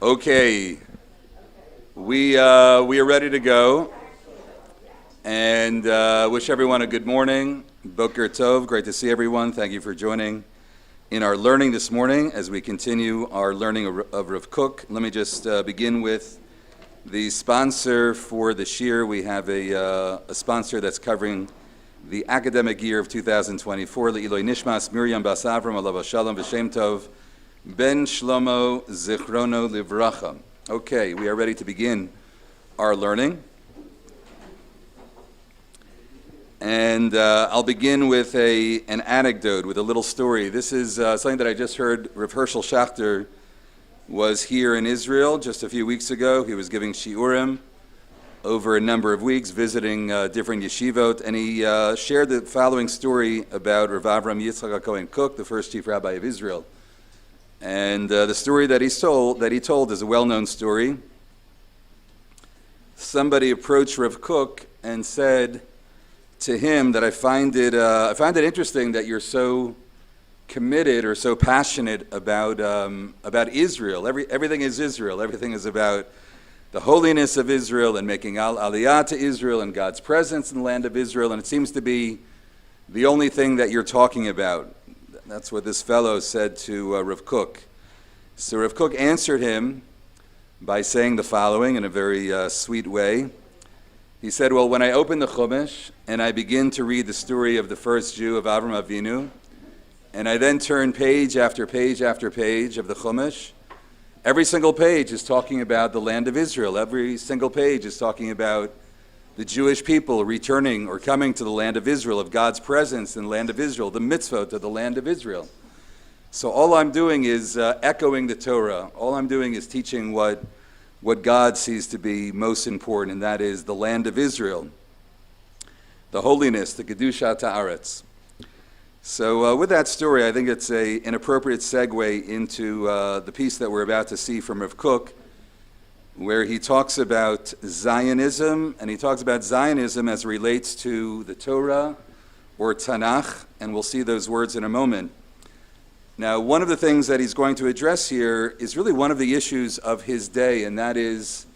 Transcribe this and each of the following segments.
Okay, we are ready to go, and wish everyone a good morning. Boker Tov, great to see everyone. Thank you for joining in our learning this morning as we continue our learning of Rav Kook. Let me just begin with the sponsor for this year. We have a sponsor that's covering the academic year of 2024. Le'iloi Nishmas Miriam Bas Avraham Alav Shalom V'Shem Tov Ben Shlomo Zichrono Livracha. Okay, we are ready to begin our learning. And I'll begin with an anecdote, with a little story. This is something that I just heard. Rav Hershel Schachter was here in Israel just a few weeks ago. He was giving shiurim over a number of weeks, visiting different yeshivot, and he shared the following story about Rav Avraham Yitzchak Kook, the first chief rabbi of Israel. And the story that he told is a well-known story. Somebody approached Rav Kook and said to him that I find it interesting that you're so committed or so passionate about Israel. Everything is Israel. Everything is about the holiness of Israel and making aliyah to Israel and God's presence in the land of Israel. And it seems to be the only thing that you're talking about. That's what this fellow said to Rav Kook. So Rav Kook answered him by saying the following in a very sweet way. He said, well, when I open the Chumash and I begin to read the story of the first Jew of Avraham Avinu, and I then turn page after page after page of the Chumash, every single page is talking about the land of Israel. Every single page is talking about the Jewish people returning or coming to the land of Israel, of God's presence in the land of Israel, the mitzvot of the land of Israel. So all I'm doing is echoing the Torah. All I'm doing is teaching what God sees to be most important, and that is the land of Israel, the holiness, the Kedushat Haaretz. So with that story, I think it's an appropriate segue into the piece that we're about to see from Rav Kook, where he talks about Zionism, and he talks about Zionism as it relates to the Torah or Tanach, and we'll see those words in a moment. Now, one of the things that he's going to address here is really one of the issues of his day, and that is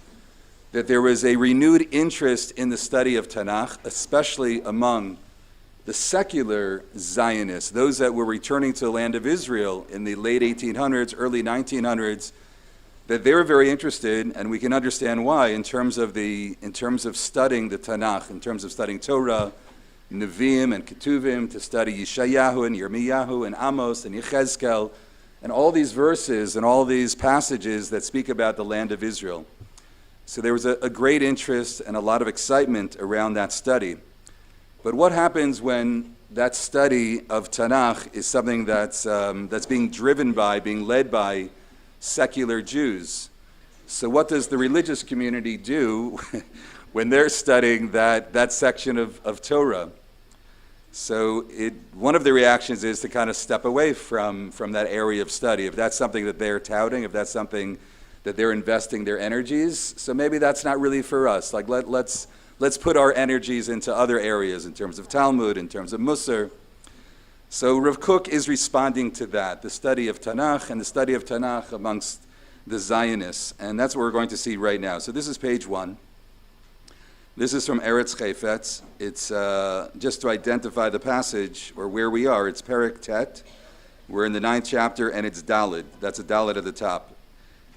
that there was a renewed interest in the study of Tanach, especially among the secular Zionists, those that were returning to the land of Israel in the late 1800s, early 1900s, that they were very interested, and we can understand why, in terms of studying the Tanakh, in terms of studying Torah, Nevi'im and Ketuvim, to study Yeshayahu and Yirmiyahu and Amos and Yechezkel, and all these verses and all these passages that speak about the land of Israel. So there was a great interest and a lot of excitement around that study. But what happens when that study of Tanakh is something that's being driven by, being led by secular Jews? So what does the religious community do when they're studying that section of Torah? So one of the reactions is to kind of step away from that area of study. If that's something that they're touting, if that's something that they're investing their energies, so maybe that's not really for us. Like let's put our energies into other areas in terms of Talmud, in terms of Musar. So Rav Kook is responding to that, the study of Tanakh and the study of Tanakh amongst the Zionists. And that's what we're going to see right now. So this is page 1. This is from Eretz Chefetz. It's just to identify the passage or where we are. It's Perek Tet. We're in the 9th chapter and it's Daled. That's a Daled at the top.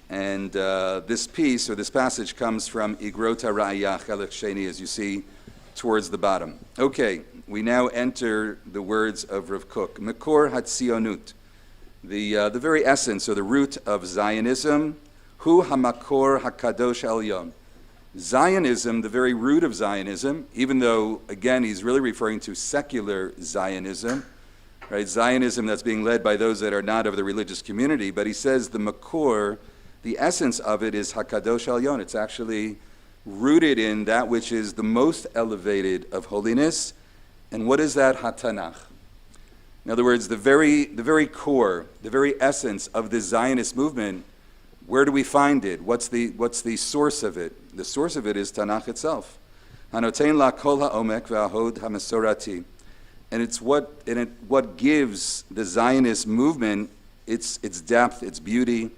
And this piece or this passage comes from Igrot HaRa'ayah Chelek Sheni, as you see towards the bottom. Okay. We now enter the words of Rav Kook. Mekor HaTzionut, the very essence or the root of Zionism, Hu HaMakor HaKadosh Elyon. Zionism, the very root of Zionism, even though, again, he's really referring to secular Zionism, right? Zionism that's being led by those that are not of the religious community, but he says the Makor, the essence of it is HaKadosh Elyon. It's actually rooted in that which is the most elevated of holiness. And what is that? HaTanach. In other words, the very core, the very essence of the Zionist movement, where do we find it? What's the source of it? The source of it is Tanakh itself. Hanotein la kol ha'omek v'ahod ha'mesorati. And it's what gives the Zionist movement its depth, its beauty,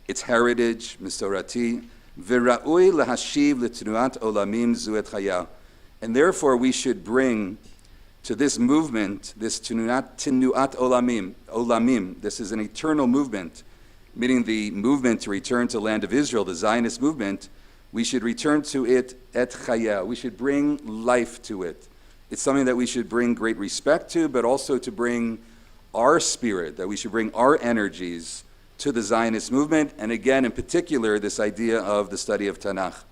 its heritage, Misorati, V'ra'ui lahashiv l'tenuat olamim zu et chaya. And therefore we should bring to this movement, this tenuat olamim, this is an eternal movement, meaning the movement to return to the land of Israel, the Zionist movement, we should return to it et chaya. We should bring life to it. It's something that we should bring great respect to, but also to bring our spirit, that we should bring our energies to the Zionist movement, and again, in particular, this idea of the study of Tanach.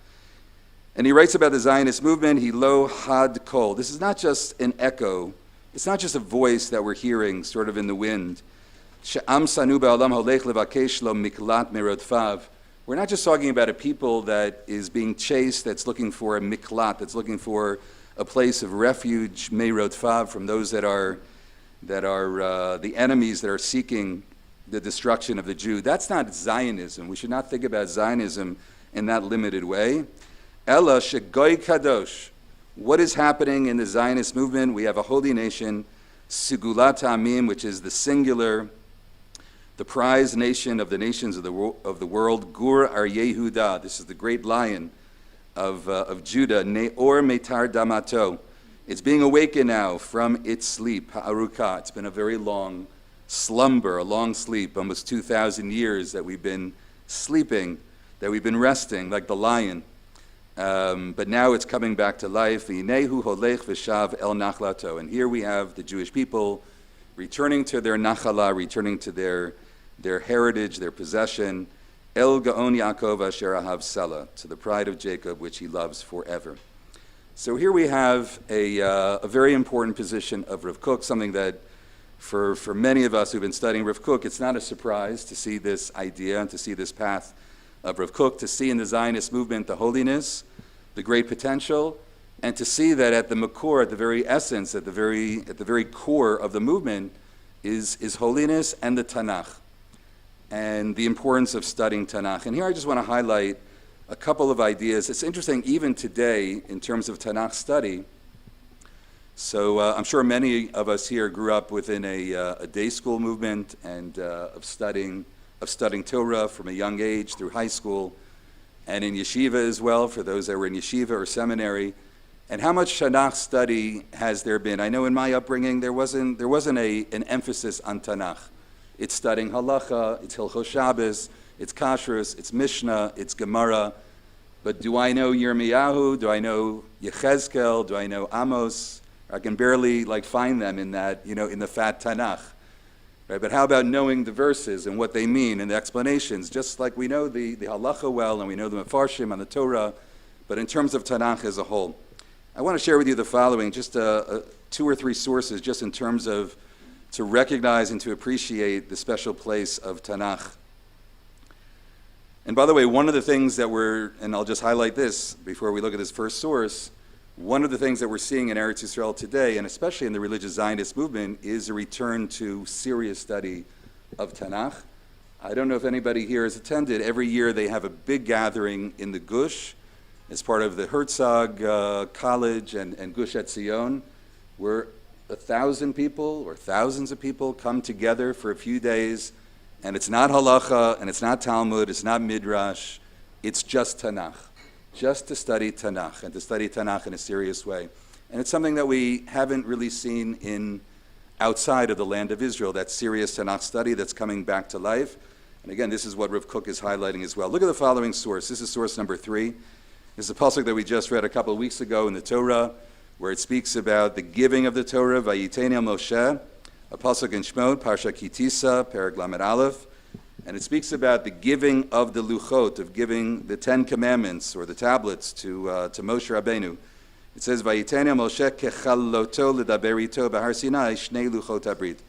And he writes about the Zionist movement, Hilo had kol. This is not just an echo. It's not just a voice that we're hearing sort of in the wind. She'am sanu ba'olam holech levakesh lo miklat merodfav. We're not just talking about a people that is being chased, that's looking for a miklat, that's looking for a place of refuge, merodfav, from those that are the enemies that are seeking the destruction of the Jew. That's not Zionism. We should not think about Zionism in that limited way. Ella shegoy kadosh. What is happening in the Zionist movement? We have a holy nation, Sigulat Amim, which is the singular, the prized nation of the nations of the world. Gur Ar Yehuda. This is the great lion of Judah. Neor Metar Damato. It's being awakened now from its sleep. Ha'aruka. It's been a very long slumber, a long sleep, almost 2,000 years that we've been sleeping, that we've been resting like the lion. But now it's coming back to life. V'inehu holech v'shav el nachlato. And here we have the Jewish people returning to their nachala, returning to their heritage, their possession. El gaon Yaakov asher ahav sela, to the pride of Jacob, which he loves forever. So here we have a very important position of Rav Kook, something that for many of us who've been studying Rav Kook, it's not a surprise to see this idea and to see this path of Rav Kook, to see in the Zionist movement the holiness, the great potential, and to see that at the makor, at the very essence, at the very core of the movement is holiness and the Tanach, and the importance of studying Tanach. And here I just want to highlight a couple of ideas. It's interesting, even today, in terms of Tanakh study. So I'm sure many of us here grew up within a day school movement and of studying Torah from a young age through high school, and in yeshiva as well, for those that were in yeshiva or seminary. And how much Tanakh study has there been? I know in my upbringing there wasn't an emphasis on Tanakh. It's studying halacha, it's Hilchos Shabbos, it's Kashrus, it's Mishnah, it's Gemara. But do I know Yirmiyahu? Do I know Yechezkel? Do I know Amos? I can barely find them in that, in the fat Tanakh. Right? But how about knowing the verses and what they mean and the explanations? Just like we know the halacha well, and we know the Mefarshim on the Torah, but in terms of Tanakh as a whole. I want to share with you the following, just 2 or 3 sources, just in terms of to recognize and to appreciate the special place of Tanakh. And by the way, one of the things that and I'll just highlight this before we look at this first source, one of the things that we're seeing in Eretz Yisrael today, and especially in the religious Zionist movement, is a return to serious study of Tanakh. I don't know if anybody here has attended. Every year they have a big gathering in the Gush as part of the Herzog College and Gush Etzion, where 1,000 people or thousands of people come together for a few days, and it's not halacha, and it's not Talmud, it's not Midrash, it's just Tanakh. Just to study Tanakh, and to study Tanakh in a serious way. And it's something that we haven't really seen outside of the land of Israel, that serious Tanakh study that's coming back to life. And again, this is what Rav Kook is highlighting as well. Look at the following source. This is source number 3. This is a pasuk that we just read a couple of weeks ago in the Torah, where it speaks about the giving of the Torah, Vayiteni Moshe, a pasuk in Shmot, Parsha Kitisa, Perek Lamed Aleph. And it speaks about the giving of the luchot, of giving the 10 commandments or the tablets to Moshe Rabbeinu. It says, "Vayiteni Moshe kechaloto ledaber ito b'Har Sinai shnei luchot habrit."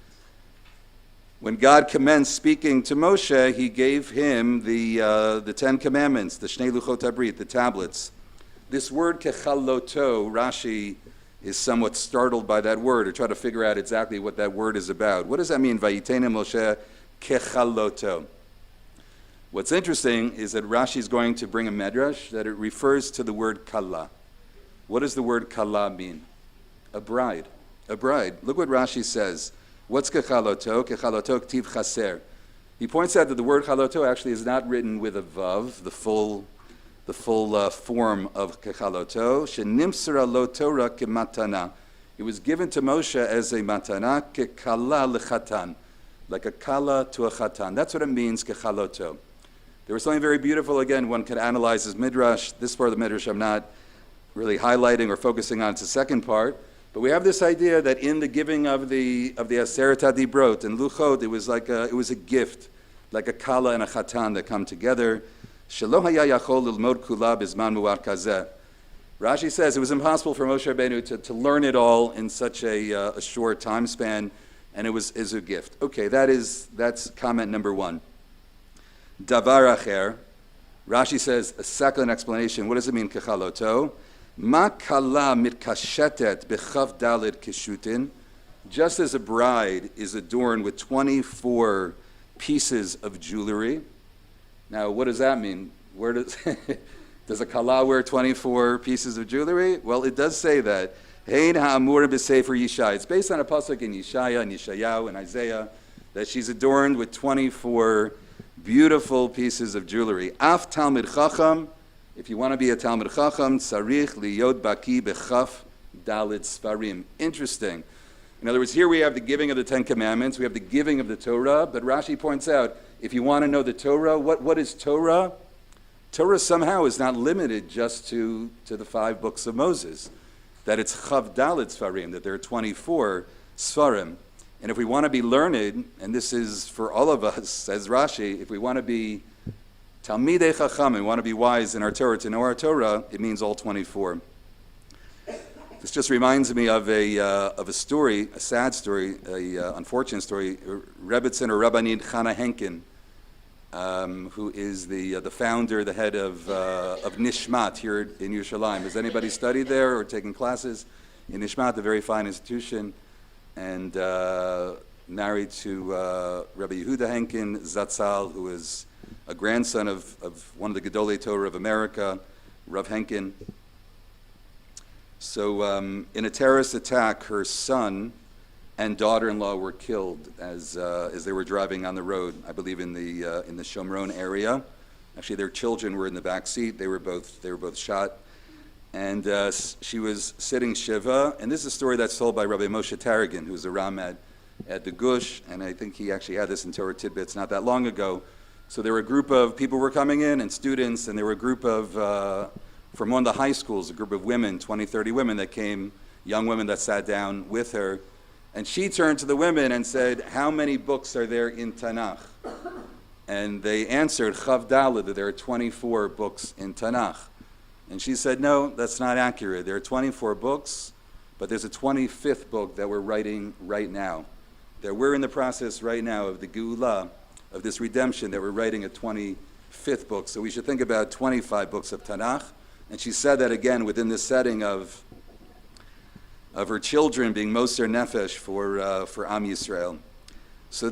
When God commenced speaking to Moshe, he gave him the 10 commandments, the shnei luchot habrit, the tablets. This word kechaloto, Rashi is somewhat startled by that word, or try to figure out exactly what that word is about. What does that mean? Vayiteni Moshe kechaloto. What's interesting is that Rashi is going to bring a medrash that it refers to the word kala. What does the word kala mean? A bride. A bride. Look what Rashi says. What's kechaloto? Kechaloto ktiv chaser. He points out that the word chaloto actually is not written with a vav, the full form of kechaloto. Shenimsara lo Torah kematana. It was given to Moshe as a matana, kekala lechatan, like a kala to a chatan. That's what it means, kechaloto. There was something very beautiful. Again, one could analyze his midrash. This part of the midrash I'm not really highlighting or focusing on. It's the second part. But we have this idea that in the giving of the Aseret HaDibrot and Luchot, it was a gift, like a kala and a chatan that come together. Shelo haya yachol lilmod kula bizman mu'at kazeh. Rashi says it was impossible for Moshe Rabbeinu to learn it all in such a short time span, and it was a gift. Okay, that's comment number one. Davar acher. Rashi says a second explanation. What does it mean, kechaloto? Ma kala mitkashetet bechav dalid kishutin. Just as a bride is adorned with 24 pieces of jewelry. Now, what does that mean? Where does a kala wear 24 pieces of jewelry? Well, it does say that. Hein ha'amur b'sefer Yishai. It's based on a pasuk in Yeshaya and Yeshayahu and Isaiah that she's adorned with 24 beautiful pieces of jewelry. Af Talmid Chacham, if you want to be a Talmid Chacham, Sarich liyod baki bechaf dalid sfarim. Interesting. In other words, here we have the giving of the Ten Commandments, we have the giving of the Torah, but Rashi points out, if you want to know the Torah, what is Torah? Torah somehow is not limited just to the 5 books of Moses, that it's chav dalid sfarim, that there are 24 sfarim. And if we want to be learned, and this is for all of us, says Rashi, if we want to be Talmidei Chacham, we want to be wise in our Torah, to know our Torah, it means all 24. This just reminds me of a story, a sad story, a unfortunate story. Rebbitzin or Rabbanit Chana Henkin, who is the founder, the head of Nishmat here in Yerushalayim. Has anybody studied there or taken classes in Nishmat, a very fine institution? And married to Rabbi Yehuda Henkin Zatzal, who is a grandson of one of the Gedolei Torah of America, Rav Henkin. So in a terrorist attack, her son and daughter-in-law were killed as they were driving on the road, I believe in the Shomron area. Actually, their children were in the back seat. They were both shot. And she was sitting Shiva, and this is a story that's told by Rabbi Moshe Taragin, who's a Ram at the Gush, and I think he actually had this in Torah Tidbits not that long ago. So there were a group of people were coming in, and students, and there were a group of, from one of the high schools, a group of women, 20, 30 women that came, young women that sat down with her, and she turned to the women and said, how many books are there in Tanach? And they answered, Chav Daled, that there are 24 books in Tanach. And she said, no, that's not accurate. There are 24 books, but there's a 25th book that we're writing right now. That we're in the process right now of the Geulah, of this redemption, that we're writing a 25th book. So we should think about 25 books of Tanakh. And she said that again within this setting of her children being Moser Nefesh for Am Yisrael. So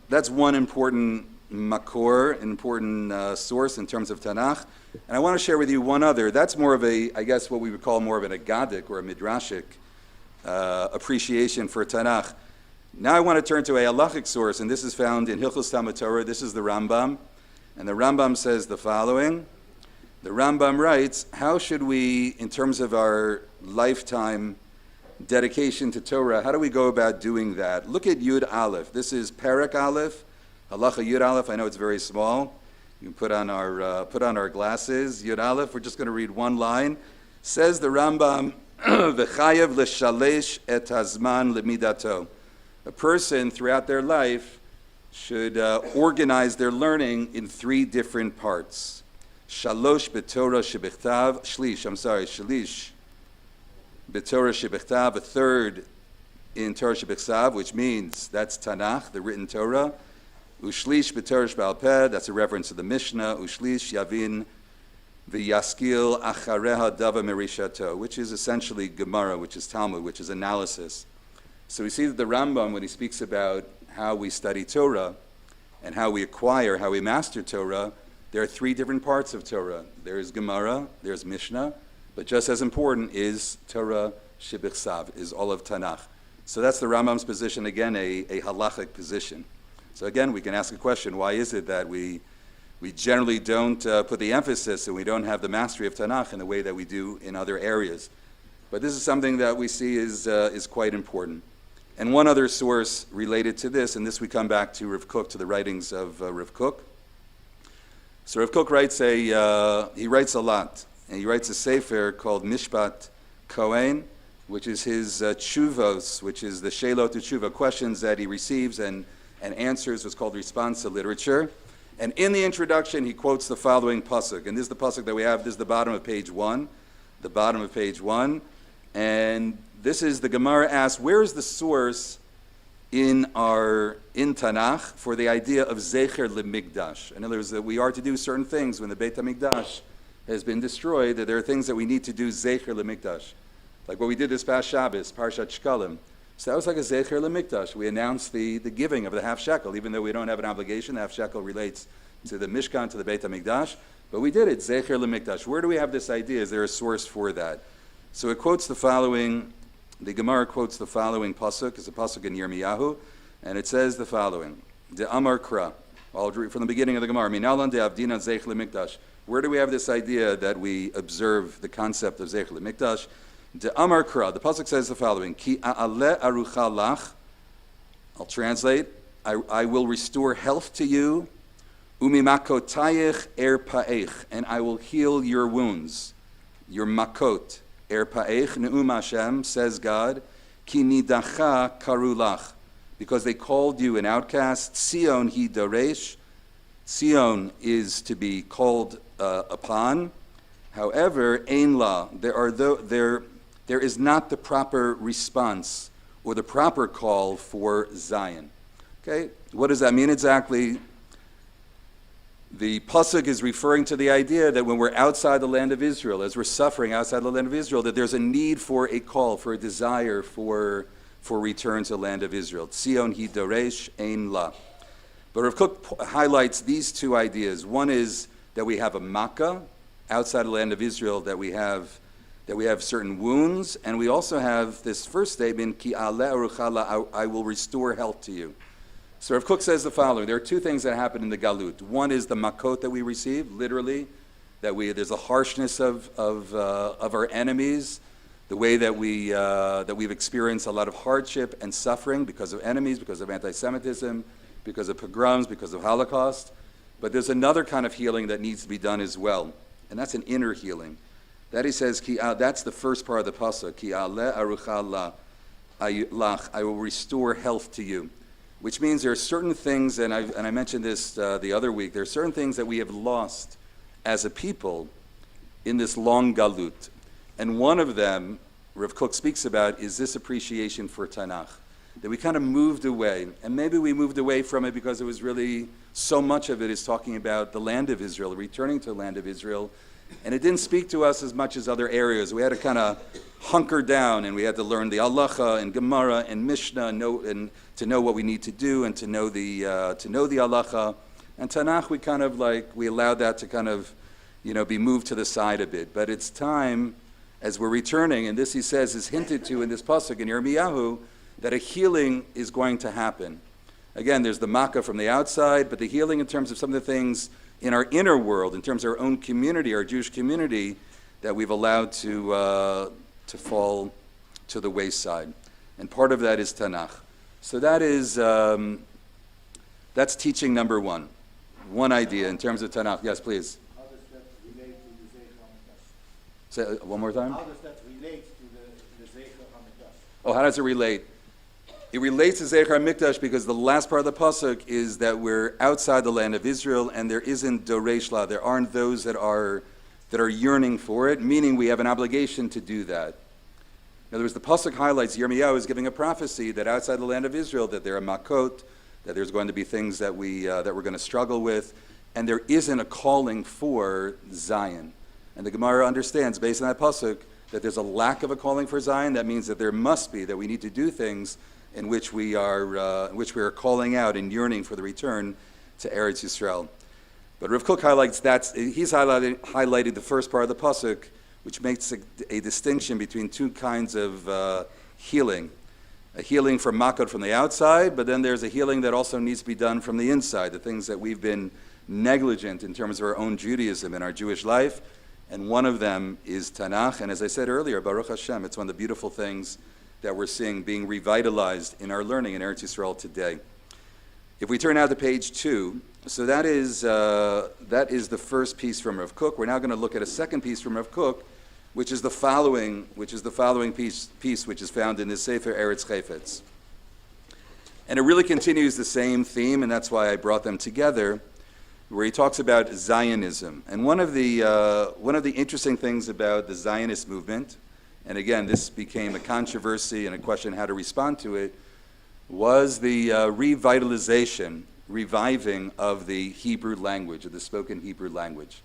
that's one important makor, an important source in terms of Tanakh. And I want to share with you one other. That's more of I guess what we would call more of an agadic or a midrashic appreciation for Tanakh. Now I want to turn to a halachic source, and this is found in Hilchos Talmud Torah. This is the Rambam. And the Rambam says the following. The Rambam writes, how should we, in terms of our lifetime dedication to Torah, how do we go about doing that? Look at Yud Aleph. This is Perek Aleph, Halacha Yud Aleph. I know it's very small. You can put on our glasses. Yud Aleph, we're just going to read one line. Says the Rambam, V'chayev l'shalesh et hazman l'midato. A person throughout their life should organize their learning in 3 different parts. Shalish b'Torah shebechtav, a third in Torah shebechtav, which means that's Tanakh, the written Torah. Ushlish b'Torah sheba'al peh, that's a reference to the Mishnah. Ushlish yavin v'yaskil achareha dava merishato, which is essentially Gemara, which is Talmud, which is analysis. So we see that the Rambam, when he speaks about how we study Torah and how we acquire, how we master Torah, there are 3 different parts of Torah. There is Gemara, there's Mishnah, but just as important is Torah Shebechsav, is all of Tanakh. So that's the Rambam's position, again, a halachic position. So again, we can ask a question, why is it that we generally don't put the emphasis and we don't have the mastery of Tanakh in the way that we do in other areas? But this is something that we see is quite important. And one other source related to this, and this we come back to Rav Kook, to the writings of Rav Kook. So Rav Kook writes he writes a lot, and he writes a sefer called Mishpat Kohen, which is his tshuvos, which is the Shelot Tshuva, questions that he receives and answers, what's called responsa literature. And in the introduction, he quotes the following pasuk, and this is the pasuk that we have. This is the bottom of page 1, and this is the Gemara asks, where is the source in Tanakh for the idea of zecher lemikdash? In other words, that we are to do certain things when the Beit HaMikdash has been destroyed, that there are things that we need to do zecher lemikdash. Like what we did this past Shabbos, Parshat Shkalim. So that was like a zecher lemikdash. We announced the giving of the half shekel, even though we don't have an obligation. The half shekel relates to the Mishkan, to the Beit HaMikdash. But we did it, zecher lemikdash. Where do we have this idea? Is there a source for that? So it quotes the following. The Gemara quotes the following pasuk. It's a pasuk in Yirmiyahu, and it says the following: De Amar Kra. I'll read from the beginning of the Gemara. Minalan de Avdina Zeich LeMikdash. Where do we have this idea that we observe the concept of Zeich LeMikdash? De Amar Kra. The pasuk says the following: Ki A'ale Arucha Lach. I'll translate. I will restore health to you. Umimakotayich Pa'ech, and I will heal your wounds, your makot. Pa'ech Ne'um Hashem, says God, Ki nidacha karulach, because they called you an outcast. Sion hi daresh, Sion is to be called upon. However, ein la, there is not the proper response or the proper call for Zion. Okay, what does that mean exactly? The pasuk is referring to the idea that when we're outside the land of Israel, as we're suffering outside the land of Israel, that there's a need for a call, for a desire for return to the land of Israel. Tzion hi doresh ein la. But Rav Kook highlights these two ideas. One is that we have a makkah outside the land of Israel, that we have certain wounds, and we also have this first statement, Ki ale aruchala, I will restore health to you. So Rav Kook says the following: there are two things that happen in the galut. One is the makot that we receive, literally, that there's a harshness of our enemies, the way that we've experienced a lot of hardship and suffering because of enemies, because of anti-Semitism, because of pogroms, because of Holocaust. But there's another kind of healing that needs to be done as well, and that's an inner healing. That he says, that's the first part of the pasuk. Ki ale arucha lach, I will restore health to you. Which means there are certain things, and I mentioned this the other week, there are certain things that we have lost as a people in this long galut. And one of them, Rav Kook speaks about, is this appreciation for Tanakh. That we kind of moved away, and maybe we moved away from it because it was really, so much of it is talking about the land of Israel, returning to the land of Israel, and it didn't speak to us as much as other areas. We had to kind of hunker down, and we had to learn the halacha and Gemara and Mishnah, and to know what we need to do, and to know the halacha. And Tanakh, we allowed that to kind of, be moved to the side a bit. But it's time, as we're returning, and this he says is hinted to in this pasuk in Yirmiyahu, that a healing is going to happen. Again, there's the makkah from the outside, but the healing in terms of some of the things in our inner world, in terms of our own community, our Jewish community, that we've allowed to fall to the wayside. And part of that is Tanakh. So that's teaching number one. One idea in terms of Tanakh. Yes, please. How does that relate to the Zecher HaMikdash? Say it one more time. How does that relate to the Zecher HaMikdash? Oh, how does it relate? It relates to Zecher HaMikdash because the last part of the pasuk is that we're outside the land of Israel, and there isn't Doresh La. There aren't those that are yearning for it, meaning we have an obligation to do that. In other words, the pasuk highlights Yirmiyahu is giving a prophecy that outside the land of Israel, that there are makot, that there's going to be things that we're going to struggle with, and there isn't a calling for Zion. And the Gemara understands, based on that pasuk, that there's a lack of a calling for Zion. That means that there must be, that we need to do things in which we are calling out and yearning for the return to Eretz Yisrael. But Rav Kook highlights he's highlighted the first part of the pasuk, which makes a distinction between two kinds of healing. a healing from makot from the outside, but then there's a healing that also needs to be done from the inside, the things that we've been negligent in terms of our own Judaism and our Jewish life, and one of them is Tanach. And as I said earlier, Baruch Hashem, it's one of the beautiful things that we're seeing being revitalized in our learning in Eretz Yisrael today. If we turn now to page 2, so that is the first piece from Rav Kook. We're now going to look at a second piece from Rav Kook, which is the following piece which is found in the Sefer Eretz Chefetz. And it really continues the same theme, and that's why I brought them together, where he talks about Zionism. And one of the interesting things about the Zionist movement, and again, this became a controversy and a question how to respond to it, was the reviving of the Hebrew language, of the spoken Hebrew language.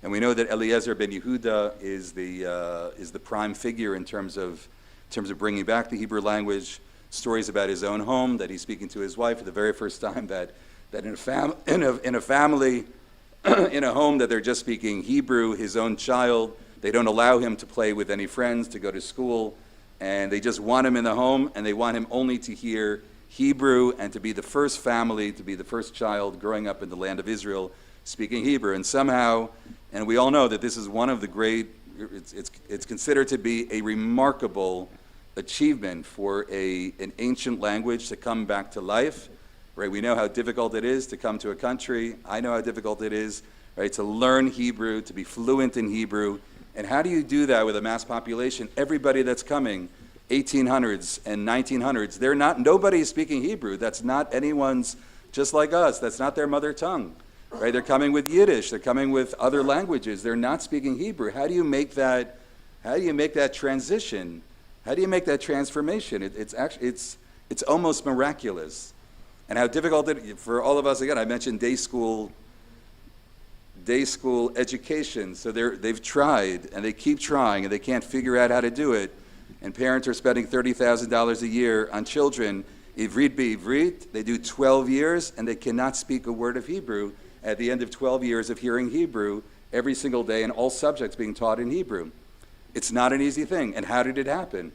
And we know that Eliezer ben Yehuda is the prime figure in terms of bringing back the Hebrew language. Stories about his own home, that he's speaking to his wife for the very first time, that in a family, in a home that they're just speaking Hebrew, his own child, they don't allow him to play with any friends, to go to school, and they just want him in the home, and they want him only to hear Hebrew and to be the first family, to be the first child growing up in the land of Israel speaking Hebrew. And somehow, and we all know that this is one of the great, it's considered to be a remarkable achievement for an ancient language to come back to life. Right? We know how difficult it is to come to a country. I know how difficult it is, right, to learn Hebrew, to be fluent in Hebrew. And how do you do that with a mass population? Everybody that's coming, 1800s and 1900s, nobody's speaking Hebrew. That's not anyone's, just like us. That's not their mother tongue, right? They're coming with Yiddish. They're coming with other languages. They're not speaking Hebrew. How do you make that transition? How do you make that transformation? It's almost miraculous. And how difficult it for all of us. Again, I mentioned day school education. So they've tried and they keep trying and they can't figure out how to do it. And parents are spending $30,000 a year on children. Ivrit be'ivrit, they do 12 years and they cannot speak a word of Hebrew at the end of 12 years of hearing Hebrew every single day and all subjects being taught in Hebrew. It's not an easy thing. And how did it happen?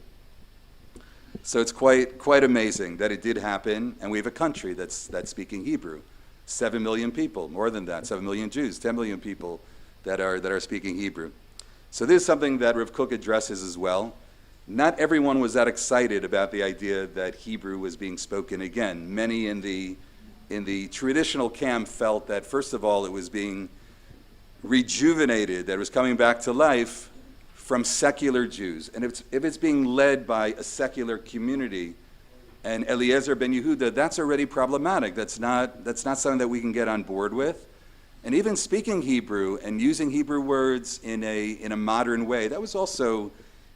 So it's quite amazing that it did happen, and we have a country that's speaking Hebrew. 7 million people, more than that, 7 million Jews, 10 million people that are speaking Hebrew. So this is something that Rav Kook addresses as well. Not everyone was that excited about the idea that Hebrew was being spoken again. Many in the traditional camp felt that, first of all, it was being rejuvenated, that it was coming back to life from secular Jews. And if it's being led by a secular community, and Eliezer ben Yehuda, that's already problematic. That's not something that we can get on board with. And even speaking Hebrew and using Hebrew words in a modern way, that was also,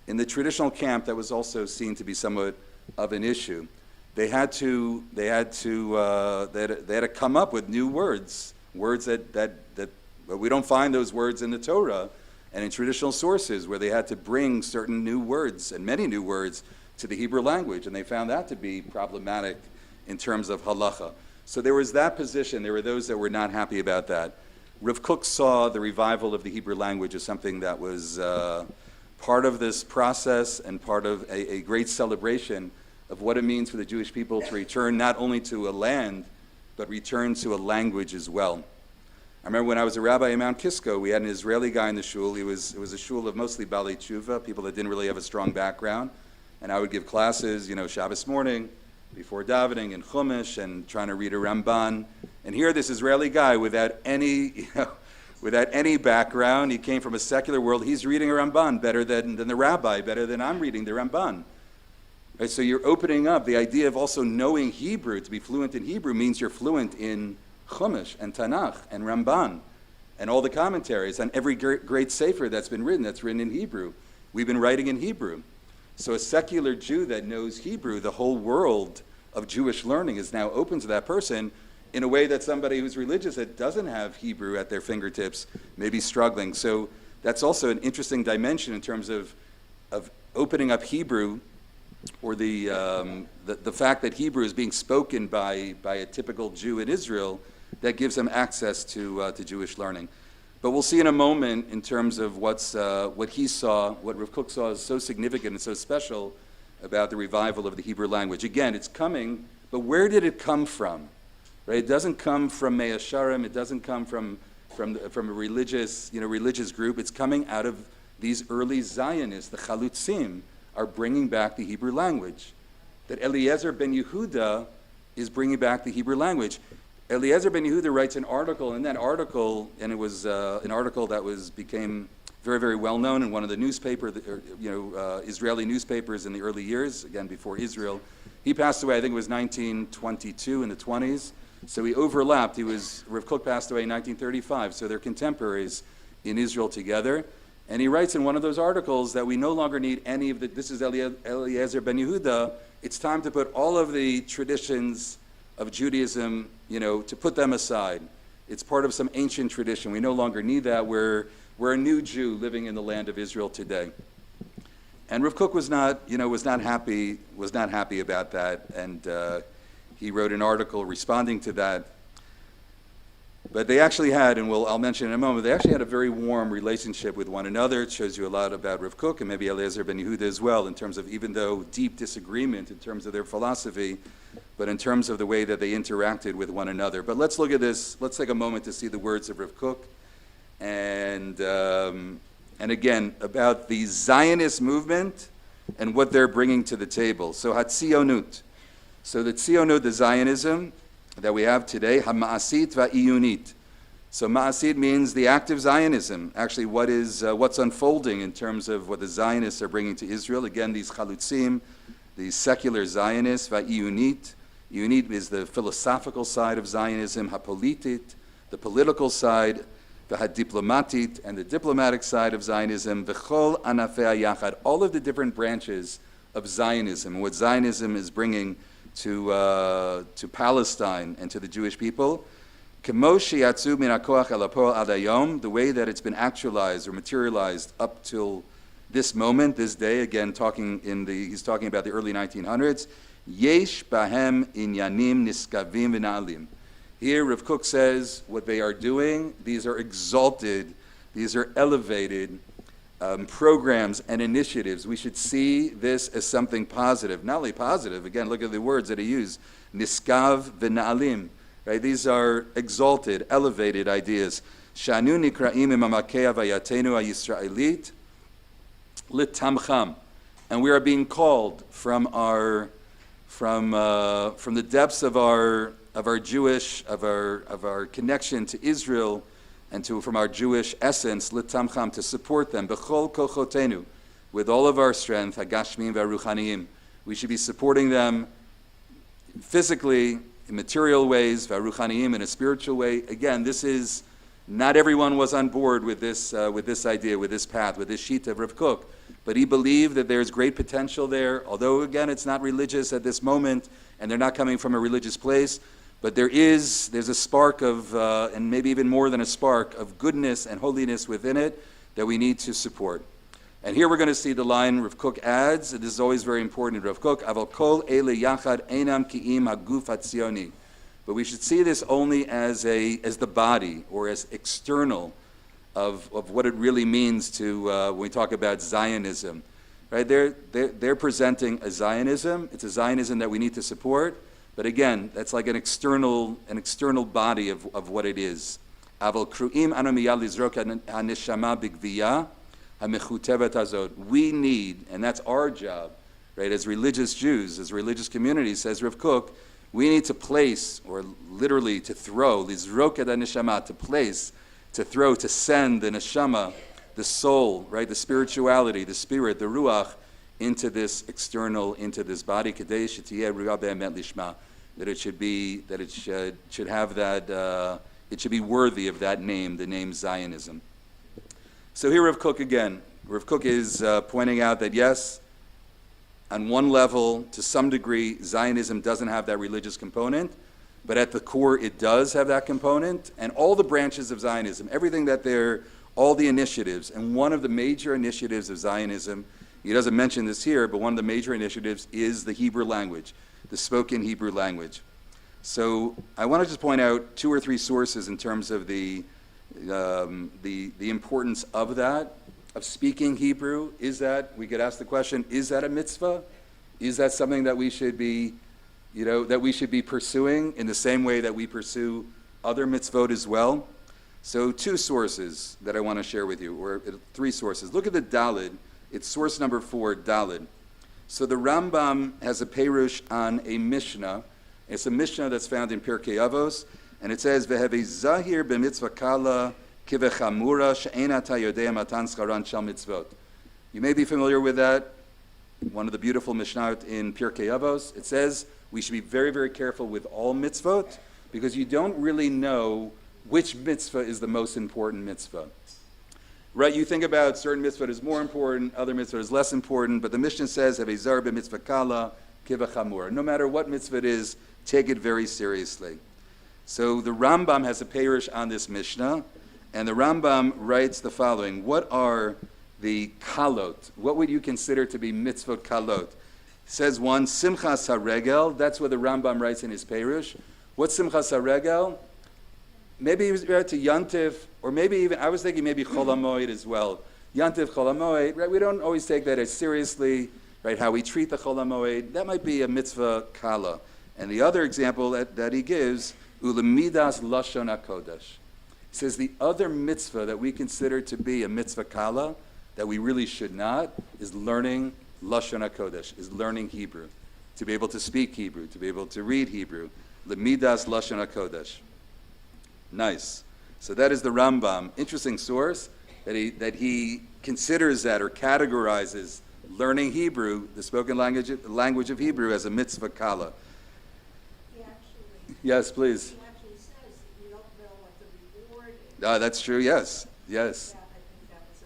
in the traditional camp, that was also seen to be somewhat of an issue. They had to come up with new words that we don't find those words in the Torah and in traditional sources, where they had to bring certain new words and many new words to the Hebrew language, and they found that to be problematic in terms of halacha. So there was that position. There were those that were not happy about that. Rav Kook saw the revival of the Hebrew language as something that was part of this process and part of a great celebration of what it means for the Jewish people to return not only to a land, but return to a language as well. I remember when I was a rabbi in Mount Kisco, we had an Israeli guy in the shul. It was a shul of mostly Balei Tshuva, people that didn't really have a strong background. And I would give classes, Shabbos morning, before davening, and Chumash, and trying to read a Ramban. And here, this Israeli guy without any background, he came from a secular world. He's reading a Ramban better than the rabbi, better than I'm reading the Ramban. Right, so you're opening up the idea of also knowing Hebrew. To be fluent in Hebrew means you're fluent in Chumash and Tanach and Ramban and all the commentaries on every great sefer that's written in Hebrew. We've been writing in Hebrew. So a secular Jew that knows Hebrew, the whole world of Jewish learning is now open to that person in a way that somebody who's religious that doesn't have Hebrew at their fingertips may be struggling. So that's also an interesting dimension in terms of opening up Hebrew, or the fact that Hebrew is being spoken by a typical Jew in Israel, that gives them access to Jewish learning. But we'll see in a moment in terms of what he saw, what Rav Kook saw is so significant and so special about the revival of the Hebrew language. Again, it's coming, but where did it come from? Right? It doesn't come from Mea Sharim. It doesn't come from a religious group. It's coming out of these early Zionists. The Chalutzim are bringing back the Hebrew language. That Eliezer ben Yehuda is bringing back the Hebrew language. Eliezer ben Yehuda writes an article, and that article, and it was an article that became very, very well known in one of the Israeli newspapers in the early years, again before Israel. He passed away, I think it was 1922 in the 20s. So he overlapped. Rav Kook passed away in 1935, so they're contemporaries in Israel together. And he writes in one of those articles that we no longer need any of this is Eliezer ben Yehuda, it's time to put all of the traditions of Judaism, to put them aside. It's part of some ancient tradition. We no longer need that. We're a new Jew living in the land of Israel today. And Rav Kook was not happy about that, and he wrote an article responding to that. But they actually had, and I'll mention in a moment, they actually had a very warm relationship with one another. It shows you a lot about Rav Kook and maybe Eliezer ben Yehuda as well, in terms of, even though deep disagreement in terms of their philosophy, but in terms of the way that they interacted with one another. But let's look at this. Let's take a moment to see the words of Rav Kook, and again, about the Zionist movement and what they're bringing to the table. So Hatzionut. So the Tzionut, the Zionism that we have today, Hama'asit va'iyunit. So Ma'asit means the active Zionism, actually what's unfolding in terms of what the Zionists are bringing to Israel. Again, these Chalutzim, these secular Zionists, va'iyunit. Iyunit is the philosophical side of Zionism, hapolitit, the political side, v'hadiplomatit, and the diplomatic side of Zionism, v'chol anafei yachad, all of the different branches of Zionism, and what Zionism is bringing to Palestine and to the Jewish people. The way that it's been actualized or materialized up till this moment, this day, again he's talking about the early 1900s. Yesh bahem inyanim niskavim v'na'alim. Here Rav Kook says what they are doing, these are exalted, these are elevated programs and initiatives. We should see this as something positive. Not only positive, again, look at the words that he used. Niskav v'na'alim. Right? These are exalted, elevated ideas. Shanu nikra'im imamakea vayatenu ha'yisraelit litamcham. And we are being called from the depths of our connection to Israel, and from our Jewish essence, litamcham, to support them, b'chol kochotenu, with all of our strength, hagashmim v'aruchaniyim. We should be supporting them physically, in material ways, v'aruchaniyim, in a spiritual way. Again, not everyone was on board with this idea, with this path, with this shita of Rav Kook, but he believed that there's great potential there, although again, it's not religious at this moment, and they're not coming from a religious place. But there's a spark of, and maybe even more than a spark, of goodness and holiness within it that we need to support. And here we're going to see the line Rav Kook adds, and this is always very important in Rav Kook, Aval kol ele yachad einam ki'im haguf hatzioni. But we should see this only as the body, or as external of what it really means to, when we talk about Zionism. Right? They're presenting a Zionism. It's a Zionism that we need to support. But again, that's like an external body of what it is. Aval kru'im anu miyad lizrok haneshama b'gviyah hamechutevet hazot. We need, and that's our job, right? As religious Jews, as religious communities, says Rav Kook, we need to place, or literally to throw, lizrok et haneshama, to place, to throw, to send the neshama, the soul, right? The spirituality, the spirit, the ruach, into this external, into this body, that it should have that, it should be worthy of that name, the name Zionism. So here Rav Kook again. Rav Kook is pointing out that yes, on one level, to some degree, Zionism doesn't have that religious component, but at the core it does have that component, and all the branches of Zionism, everything that all the initiatives, and one of the major initiatives of Zionism, he doesn't mention this here, but one of the major initiatives is the Hebrew language, the spoken Hebrew language. So I want to just point out 2 or 3 sources in terms of the importance of that, of speaking Hebrew. We could ask the question, is that a mitzvah? Is that something that we should be, that we should be pursuing in the same way that we pursue other mitzvot as well? So 2 sources that I want to share with you, or 3 sources. Look at the Daled. It's source number 4, Daled. So the Rambam has a perush on a Mishnah. It's a Mishnah that's found in Pirkei Avos, and it says, "V'hevei zahir b'mitzvah kala kivechamura she'ena ta yodea matan scharan shel mitzvot." You may be familiar with that. One of the beautiful Mishnayot in Pirkei Avos. It says we should be very, very careful with all mitzvot because you don't really know which mitzvah is the most important mitzvah. Right, you think about certain mitzvah is more important, other mitzvah is less important, but the Mishnah says, "Have a zar b'mitzvah kala kivachamura." No matter what mitzvah it is, take it very seriously. So the Rambam has a perush on this Mishnah, and the Rambam writes the following: what are the kalot? What would you consider to be mitzvot kalot? It says 1, simchas haregel. That's what the Rambam writes in his perush. What's simchas haregel? Maybe he was right to Yantiv, or maybe even, I was thinking maybe Chol HaMoed as well. Yantiv, Chol HaMoed, right? We don't always take that as seriously, right? How we treat the Chol HaMoed, that might be a mitzvah kala. And the other example that he gives, Ulemidas Lashon HaKodesh. He says the other mitzvah that we consider to be a mitzvah kala, that we really should not, is learning Lashon HaKodesh, is learning Hebrew. To be able to speak Hebrew, to be able to read Hebrew. Lemidas Lashon HaKodesh. Nice. So that is the Rambam. Interesting source that he considers that or categorizes learning Hebrew, the spoken language of Hebrew, as a mitzvah kala. Yes, please. He actually says that you don't know what the reward is. That's true. Yes. Yes. Yeah, I think that was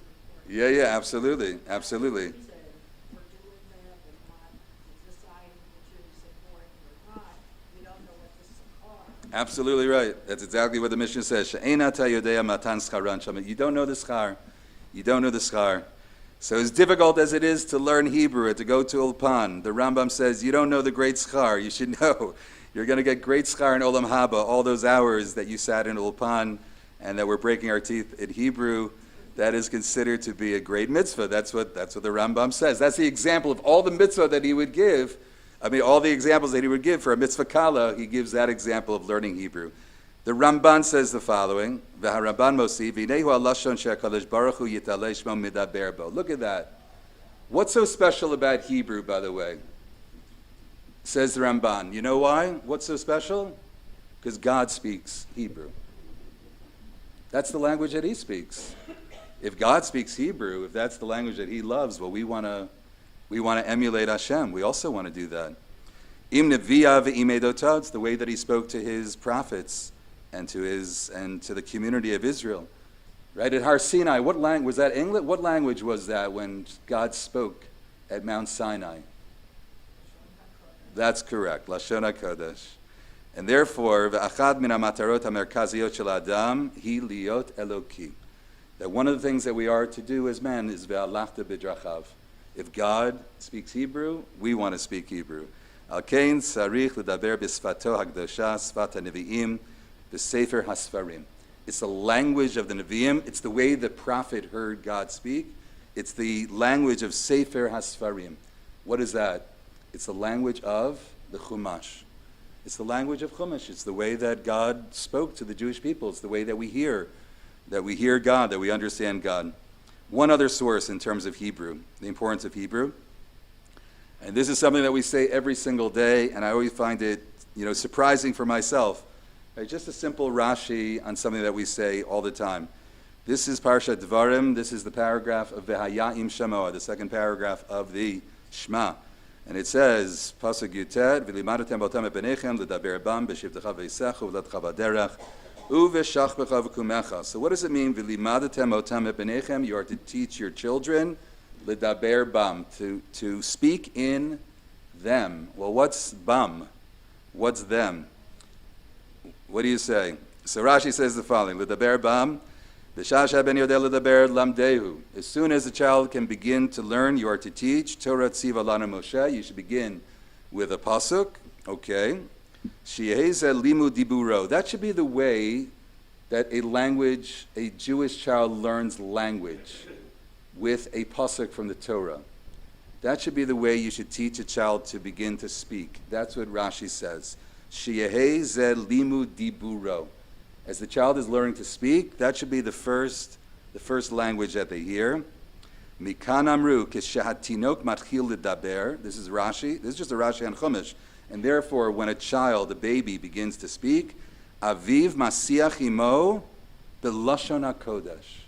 important. Yeah. Absolutely. Absolutely. He said, we're doing that and not deciding which is important or not. You don't know what the schar. Absolutely right. That's exactly what the Mishnah says. She'ena ta yodea matan scharan shama. You don't know the schar. You don't know the schar. So as difficult as it is to learn Hebrew, to go to Ulpan, the Rambam says, you don't know the great schar. You should know. You're going to get great schar in Olam Haba, all those hours that you sat in Ulpan and that we're breaking our teeth in Hebrew. That is considered to be a great mitzvah. That's what the Rambam says. That's the example of all the mitzvah that he would give. All the examples that he would give for a mitzvah kala, he gives that example of learning Hebrew. The Ramban says the following, V'harabban mosi, v'nehu al-lashon she'HaKodesh Baruch Hu yitalei shmo medaber bo. Look at that. What's so special about Hebrew, by the way? Says the Ramban. You know why? What's so special? Because God speaks Hebrew. That's the language that he speaks. If God speaks Hebrew, if that's the language that he loves, well, we want to emulate Hashem. We also want to do that. Im neviya ve'im edotah, it's the way that he spoke to his prophets and to the community of Israel. Right at Har Sinai, what language was that? English? What language was that when God spoke at Mount Sinai? That's correct, Lashon HaKodesh. And therefore, ve'achad min ha'matarot ha'merkaziyot shel adam hi liot eloki. That one of the things that we are to do as men is ve'alachta b'drachav. If God speaks Hebrew, we want to speak Hebrew. Al kein tzarich l'daber b'sfato ha'kdosha sfat ha'nevi'im b'sefer ha'sfarim. It's the language of the Nevi'im. It's the way the prophet heard God speak. It's the language of Sefer HaSfarim. What is that? It's the language of the Chumash. It's the language of Chumash. It's the way that God spoke to the Jewish people. It's the way that we hear God, that we understand God. One other source in terms of Hebrew, the importance of Hebrew. And this is something that we say every single day, and I always find it, surprising for myself. Right? Just a simple Rashi on something that we say all the time. This is Parshat Dvarim. This is the paragraph of V'haya'im Shamoah, the second paragraph of the Shema. And it says, Pasuk Yutet, V'limadatem botam epenechem l'daber bam b'shivtecha v'yisechu v'latcha v'derech u'v'shachbecha v'kumecha. So what does it mean, V'limadatem botam epenechem? You are to teach your children l'daber bam, to speak in them. Well, what's bam? What's them? What do you say? So Rashi says the following, l'daber bam, b'shasha ben yodeh l'daber lamdehu. As soon as a child can begin to learn, you are to teach. Torah tziva lana Moshe. You should begin with a pasuk. Okay. Shi'eheze limu diburo. That should be the way that a Jewish child learns language, with a pasuk from the Torah. That should be the way you should teach a child to begin to speak. That's what Rashi says. Sheyehei ze limud diburo. As the child is learning to speak, that should be the first language that they hear. Mikan amru kishahatinok matchil ledaber. This is Rashi. This is just a Rashi on Chumash. And therefore, when a child, a baby, begins to speak, aviv masiach imo b'lashon HaKodesh.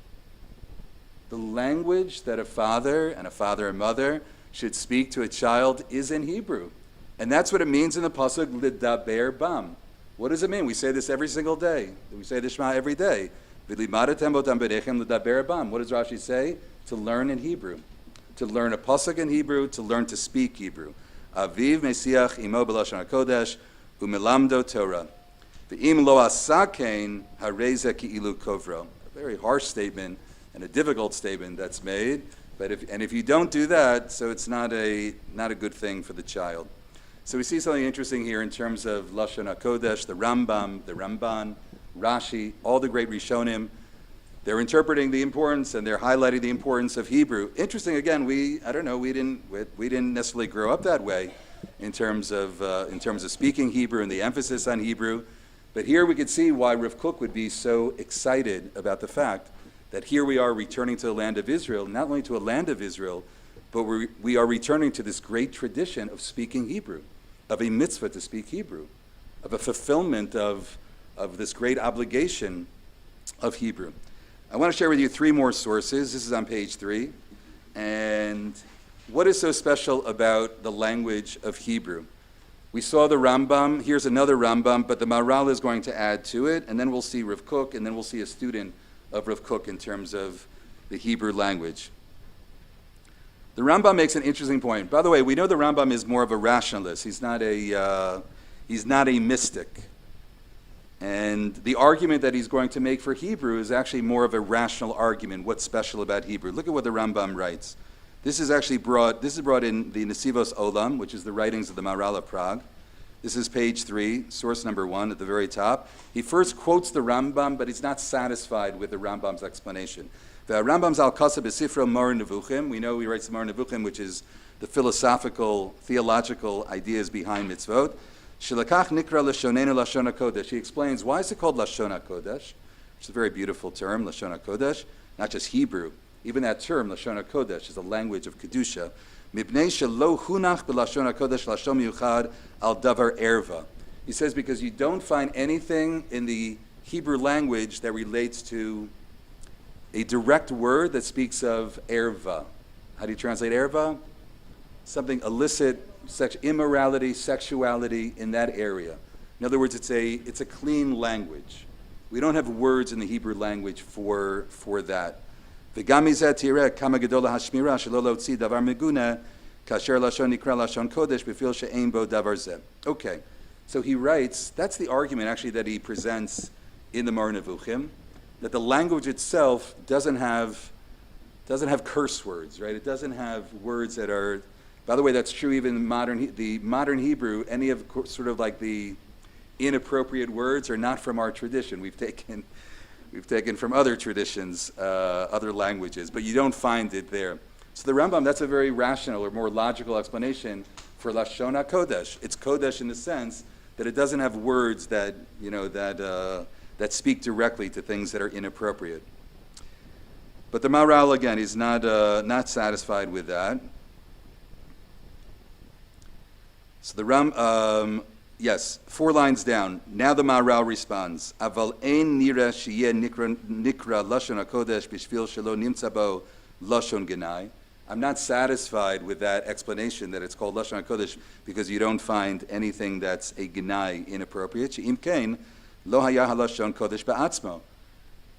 The language that a father and mother should speak to a child is in Hebrew. And that's what it means in the pasuk ledaber bam. What does it mean? We say this every single day. We say the Shema every day. V'limadatem botam berechem ledaber bam. What does Rashi say? To learn in Hebrew. To learn a pasuk in Hebrew, to learn to speak Hebrew. Aviv mesiach imo b'lashon HaKodesh u'melamdo Torah. V'im lo asakein hareze ki'ilu kovro. A very harsh statement and a difficult statement that's made. But if you don't do that, so it's not a good thing for the child. So we see something interesting here in terms of Lashon HaKodesh, the Rambam, the Ramban, Rashi, all the great Rishonim. They're interpreting the importance and they're highlighting the importance of Hebrew. Interesting, again, we didn't necessarily grow up that way in terms of speaking Hebrew and the emphasis on Hebrew. But here we could see why Rav Kook would be so excited about the fact that here we are returning to the land of Israel, not only to a land of Israel, but we are returning to this great tradition of speaking Hebrew, of a mitzvah to speak Hebrew, of a fulfillment of this great obligation of Hebrew. I want to share with you 3 more sources. This is on page 3. And what is so special about the language of Hebrew? We saw the Rambam. Here's another Rambam, but the Maharal is going to add to it, and then we'll see Rav Kook, and then we'll see a student of Rav Kook in terms of the Hebrew language. The Rambam makes an interesting point. By the way, we know the Rambam is more of a rationalist. He's not a mystic. And the argument that he's going to make for Hebrew is actually more of a rational argument. What's special about Hebrew? Look at what the Rambam writes. This is brought in the Nesivos Olam, which is the writings of the Maharal of Prague. This is page 3, source number 1 at the very top. He first quotes the Rambam, but he's not satisfied with the Rambam's explanation. The Rambam's al-Kasa b'Sifro Mor Nevuchim. We know he writes the Mor Nevuchim, which is the philosophical, theological ideas behind mitzvot. Shilakach nikra lashonenu Lashon HaKodesh. He explains why is it called Lashon HaKodesh, which is a very beautiful term, Lashon HaKodesh, not just Hebrew. Even that term, Lashon HaKodesh, is a language of Kedusha. Mipnei shelo hunach b'Lashon HaKodesh lashon miyuchad al davar erva. He says because you don't find anything in the Hebrew language that relates to a direct word that speaks of erva. How do you translate erva? Something illicit, immorality, sexuality in that area. In other words, it's a clean language. We don't have words in the Hebrew language for that. וגם מזה תראה כמה גדולה השמירה שלא להוציא דבר מגונה כאשר לשון נקרא לשון קודש בפי שאין בו דבר זה. Okay, so he writes, that's the argument actually that he presents in the Mor Nevuchim, that the language itself doesn't have curse words, right? It doesn't have words that are, by the way, that's true even in the modern Hebrew. Any of sort of like the inappropriate words are not from our tradition. We've taken from other traditions, other languages, but you don't find it there. So the Rambam, that's a very rational or more logical explanation for Lashon HaKodesh. It's Kodesh in the sense that it doesn't have words that that speak directly to things that are inappropriate. But the Maharal, again, is not satisfied with that. So the yes, 4 lines down. Now the Maharal responds, Aval ein nira sheyeh nikra Lashon HaKodesh b'shvil shelo nimtza bo Lashon Genai. I'm not satisfied with that explanation that it's called Lashon HaKodesh because you don't find anything that's a Genai inappropriate. She'im kein lo haya halashon kodesh ba'atzmo.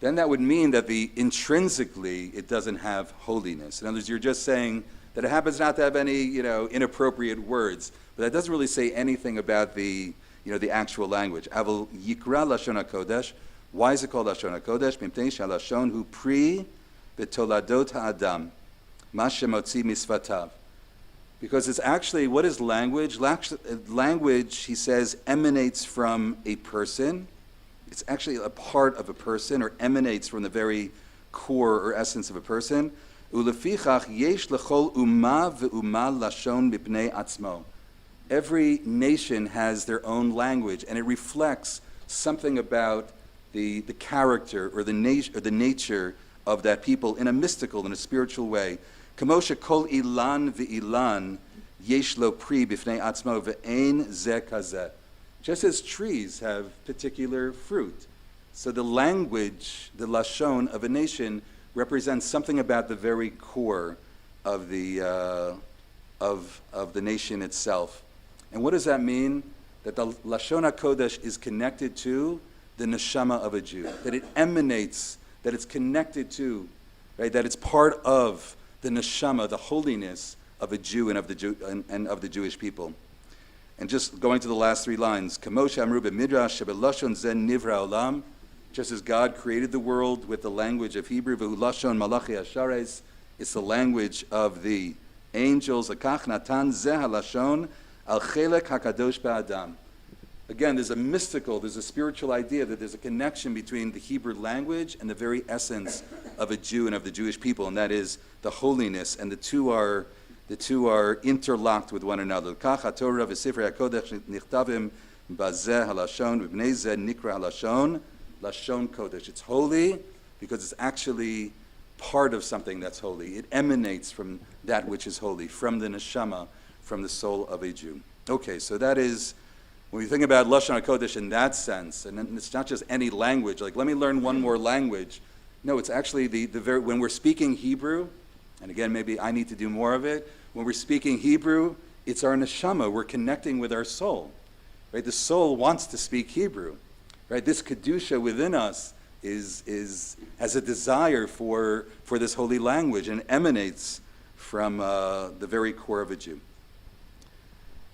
Then that would mean that intrinsically it doesn't have holiness. In other words, you're just saying that it happens not to have any inappropriate words. But that doesn't really say anything about the actual language. Aval yikra Lashon HaKodesh. Why is it called Lashon HaKodesh? Mipnei shalashon hu pri b'toladot ha'adam, ma shemotzi misvatav. Because it's actually, what is language? Language, he says, emanates from a person. It's actually a part of a person, or emanates from the very core or essence of a person. Ulefichach yesh lechol umma ve'umma lashon mipnei atzmo. Every nation has their own language, and it reflects something about the character or the nature of that people in a mystical, in a spiritual way. Kamosha kol ilan ve'ilan yesh lo pri bifnei atzmo ve'ein zeh kazeh. Just as trees have particular fruit, so the language, the Lashon of a nation, represents something about the very core of the nation itself. And what does that mean? That the Lashon HaKodesh is connected to the neshama of a Jew, that it emanates, that it's connected to, right? That it's part of the neshama, the holiness of a Jew and of the Jewish people. And just going to the last three lines, Kamosh Amru b'midrash shebelashon zen nivra olam, just as God created the world with the language of Hebrew, v'hu lashon malachi ashares, it's the language of the angels. Akach natan zeh halashon al chelek hakadosh ba'adam. Again, there's a spiritual idea that there's a connection between the Hebrew language and the very essence of a Jew and of the Jewish people, and that is the holiness, and the two are interlocked with one another. Kach HaTorah v'Sifrei HaKodesh nichtavim bazeh halashon v'bnei zeh nikra halashon Lashon Kodesh. It's holy because it's actually part of something that's holy. It emanates from that which is holy, from the neshama, from the soul of a Jew. Okay, so that is, when we think about Lashon HaKodesh in that sense, and it's not just any language, like let me learn one more language. No, it's actually when we're speaking Hebrew, and again, maybe I need to do more of it, when we're speaking Hebrew, it's our neshama. We're connecting with our soul. Right? The soul wants to speak Hebrew. Right? This kedusha within us has a desire for this holy language and emanates from the very core of a Jew.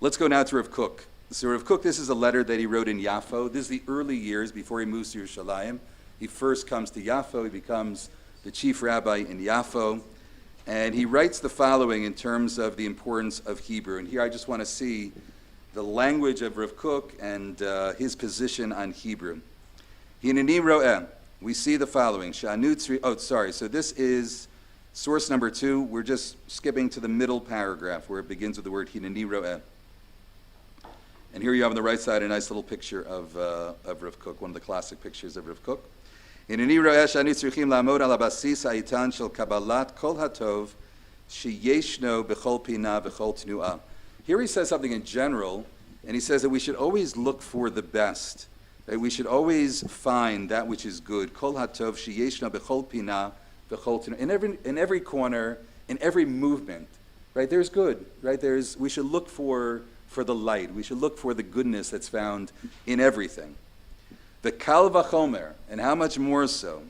Let's go now to Rav Kook. So Rav Kook, this is a letter that he wrote in Yaffo. This is the early years before he moves to Yerushalayim. He first comes to Yaffo. He becomes the chief rabbi in Yaffo. And he writes the following in terms of the importance of Hebrew. And here I just want to see the language of Rav Kook and his position on Hebrew. Hineni ro'eh. We see the following. So this is source number 2. We're just skipping to the middle paragraph where it begins with the word Hineni ro'eh. And here you have on the right side a nice little picture of Rav Kook, one of the classic pictures of Rav Kook. Hineni ro'eh shani tzrichim la'amod al habasis ha'itan shel kabbalat kol hatov sheyeshno b'chol pina b'chol tnu'ah. Here he says something in general, and he says that we should always look for the best. Right? We should always find that which is good. Kol hatov sheyeshna b'chol pina b'chol tnu'ah. In every corner, in every movement, right? There's good, right? We should look for the light. We should look for the goodness that's found in everything. The kal v'chomer, and how much more so,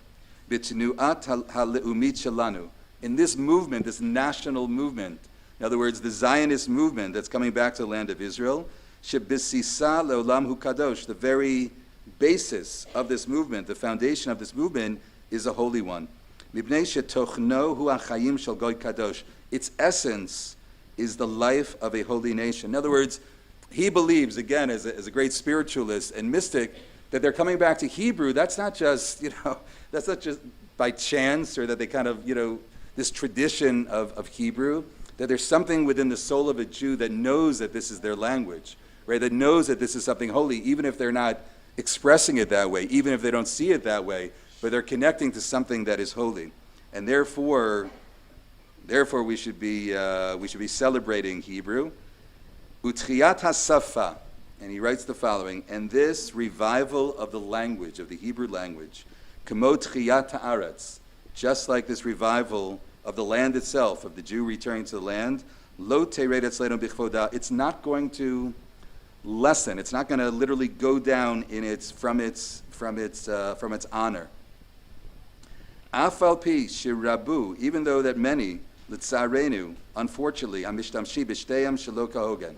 b'tnu'at ha'le'umit shelanu. In this movement, this national movement, in other words, the Zionist movement that's coming back to the land of Israel, shebisisa le'olam hu kadosh, the very basis of this movement, the foundation of this movement, is a holy one. Mibnei shetochno hu achayim shel goy kadosh. Its essence is the life of a holy nation. In other words, he believes, again, as a great spiritualist and mystic, that they're coming back to Hebrew. That's not just by chance, or that they kind of, this tradition of Hebrew, that there's something within the soul of a Jew that knows that this is their language, right? That knows that this is something holy, even if they're not expressing it that way, even if they don't see it that way, but they're connecting to something that is holy. And therefore we should be celebrating Hebrew. Utchiyat hasafa, and he writes the following, and this revival of the language, of the Hebrew language, kamo tchiyat haaretz, just like this revival of the land itself, of the Jew returning to the land, lo tered etzleinu bichvoda, it's not going to lessen, it's not going to literally go down from its honor. Afal pi shirabu, even though that many, l'tzarenu, unfortunately, amishtamshi b'shteyam shelo kahogen.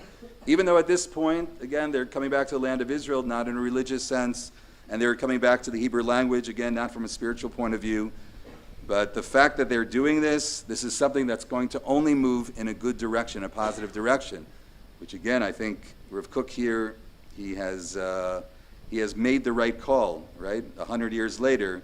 Even though at this point, again, they're coming back to the land of Israel, not in a religious sense, and they're coming back to the Hebrew language, again, not from a spiritual point of view, but the fact that they're doing this is something that's going to only move in a good direction, a positive direction, which again, I think Rav Kook here, he has made the right call, right? 100 years later,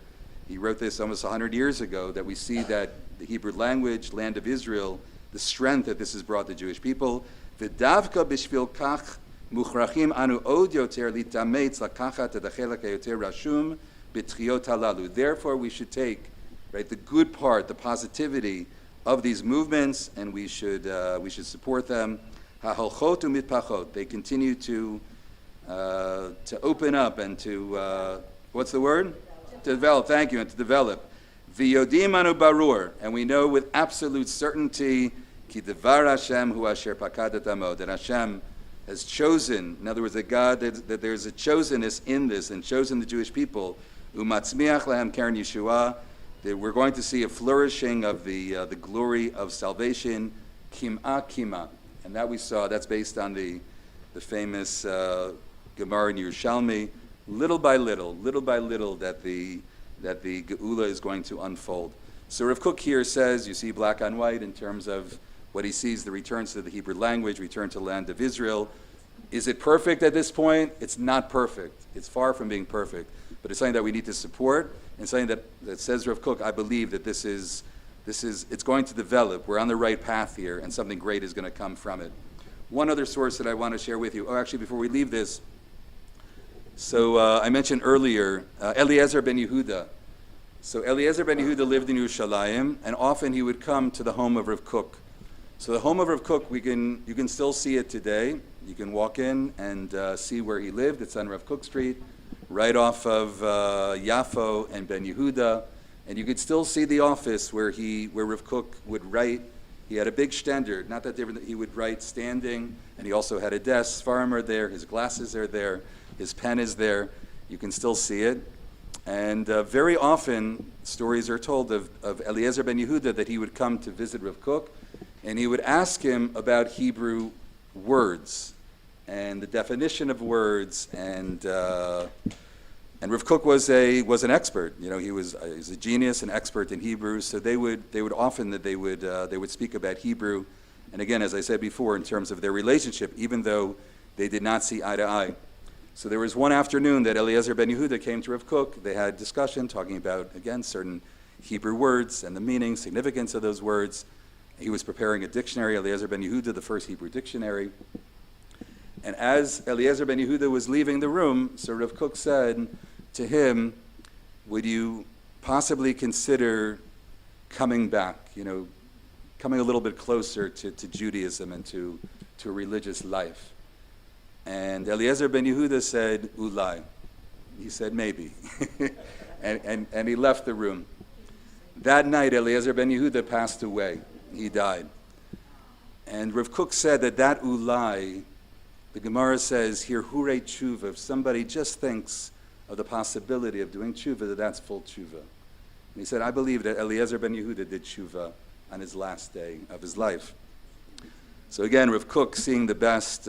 he wrote this almost 100 years ago, that we see that the Hebrew language, land of Israel, the strength that this has brought the Jewish people. V'davka b'shvil kach muchrachim anu od yoter litametz lakachat et hachelek hayoter rashum b'tchiyot halalu. Therefore, we should take, right, the good part, the positivity of these movements, and we should support them. Ha'holchot u'mitpachot. They continue to open up and to what's the word? To develop. Thank you, and to develop. V'yodim anu barur, and we know with absolute certainty ki devar Hashem hu asher pakadat amo, that Hashem has chosen. In other words, that God, that there's a chosenness in this, and chosen the Jewish people. Umatzmiach lahem keren Yeshua, that we're going to see a flourishing of the glory of salvation. Kim'a kima, and that we saw. That's based on the famous Gemara in Yerushalmi. Little by little, that the Geula is going to unfold. So Rav Kook here says, you see black on white in terms of what he sees, the returns to the Hebrew language, return to the land of Israel. Is it perfect at this point? It's not perfect. It's far from being perfect. But it's something that we need to support, and something that says Rav Kook, I believe that this is, it's going to develop. We're on the right path here, and something great is going to come from it. One other source that I want to share with you, actually before we leave this, so I mentioned earlier, Eliezer ben Yehuda. So Eliezer ben Yehuda lived in Yerushalayim, and often he would come to the home of Rav Kook. So the home of Rav Kook, you can still see it today. You can walk in and see where he lived. It's on Rav Kook Street, right off of Yafo and Ben Yehuda. And you could still see the office where Rav Kook would write. He had a big stender, not that different. He would write standing, and he also had a desk. Svarim are there, his glasses are there, his pen is there. You can still see it. And very often, stories are told of Eliezer ben Yehuda that he would come to visit Rav Kook, and he would ask him about Hebrew words and the definition of words. And Rav Kook was an expert. You know, he was a genius, an expert in Hebrew. So they would often speak about Hebrew. And again, as I said before, in terms of their relationship, even though they did not see eye to eye. So there was one afternoon that Eliezer ben Yehuda came to Rav Kook. They had discussion talking about, again, certain Hebrew words and the meaning, significance of those words. He was preparing a dictionary, Eliezer ben Yehuda, the first Hebrew dictionary. And as Eliezer ben Yehuda was leaving the room, so Rav Kook said to him, would you possibly consider coming back, coming a little bit closer to Judaism and to a religious life? And Eliezer ben Yehuda said, Ulai. He said, maybe. and he left the room. That night, Eliezer ben Yehuda passed away. He died. And Rav Kook said that Ulai, the Gemara says, here, Hure tshuva, if somebody just thinks of the possibility of doing tshuva, that's full tshuva. And he said, I believe that Eliezer ben Yehuda did tshuva on his last day of his life. So again, Rav Kook seeing the best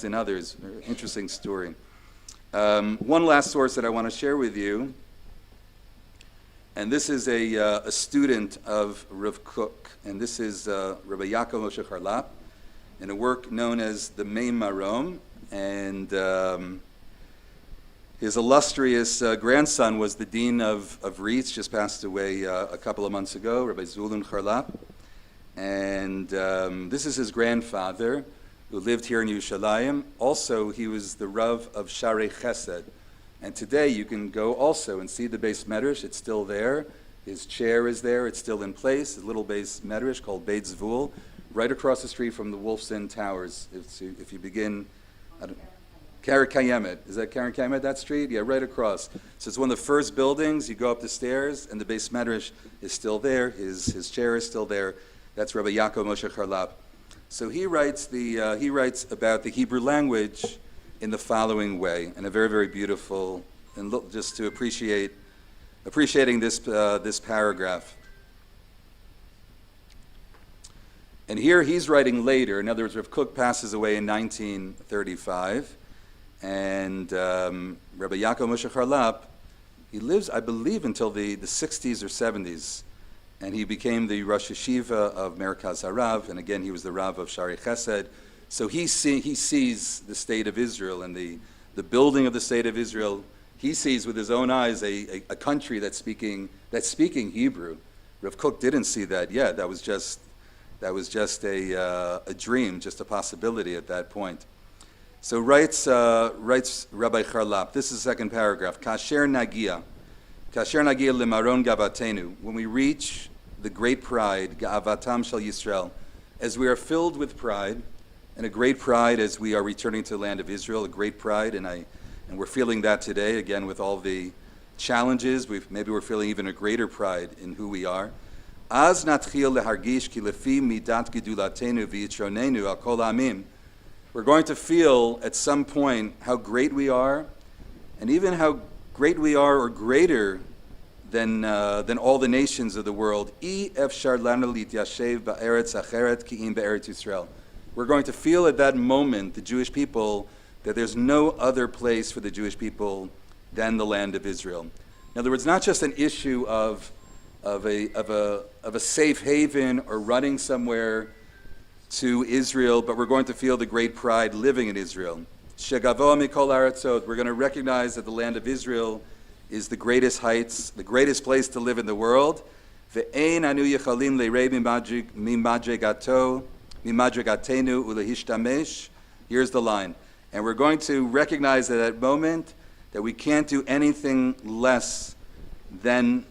in others. Interesting story. One last source that I want to share with you, and this is a student of Rav Kook, and this is Rabbi Yaakov Moshe Charlap, in a work known as the Mei Marom, and his illustrious grandson was the dean of Reitz, just passed away a couple of months ago, Rabbi Zulun Charlap. And this is his grandfather, who lived here in Yerushalayim. Also, he was the Rav of Sharei Chesed. And today you can go also and see the Beis Medrash. It's still there. His chair is there. It's still in place. His little Beis Medrash called Beit Zvul, right across the street from the Wolfson Towers. If you begin, Karen Kayemet. Is that Karen Kayemet, that street? Yeah, right across. So it's one of the first buildings. You go up the stairs, and the Beis Medrash is still there. His chair is still there. That's Rabbi Yaakov Moshe Charlap. So he writes about the Hebrew language in the following way, in a very, very beautiful, and just to appreciating this paragraph. And here he's writing later. In other words, Rav Kook passes away in 1935, and Rabbi Yaakov Moshe Charlap, he lives, I believe, until the 60s or 70s. And he became the Rosh Yeshiva of Merkaz Harav, and again, he was the Rav of Sharei Chesed. So he sees the state of Israel and the building of the state of Israel. He sees with his own eyes a country that's speaking Hebrew. Rav Kook didn't see that yet. That was just a dream, just a possibility at that point. So writes Rabbi Charlap. This is the second paragraph. Kasher nagia limaron gavatenu. When we reach the great pride, ga'avatam shel Yisrael, as we are filled with pride, and a great pride as we are returning to the land of Israel, a great pride, and we're feeling that today, again, with all the challenges. Maybe we're feeling even a greater pride in who we are. Az natchil lehargish ki lefi midat gedulatenu v'yitronenu al kol ha'amim. We're going to feel at some point how great we are, and even how great we are, or greater than all the nations of the world. I efshar lanu lityashev ba'eretz acheret ki'im be'eretz Yisrael. We're going to feel at that moment, the Jewish people, that there's no other place for the Jewish people than the land of Israel. In other words, not just an issue of a safe haven or running somewhere to Israel, but we're going to feel the great pride living in Israel. Shegavoa mikol haaretzot. We're going to recognize that the land of Israel is the greatest heights, the greatest place to live in the world. Ve'ein anu yechalim leirei mimadregatenu ulehishtamesh. Here's the line. And we're going to recognize at that moment that we can't do anything less than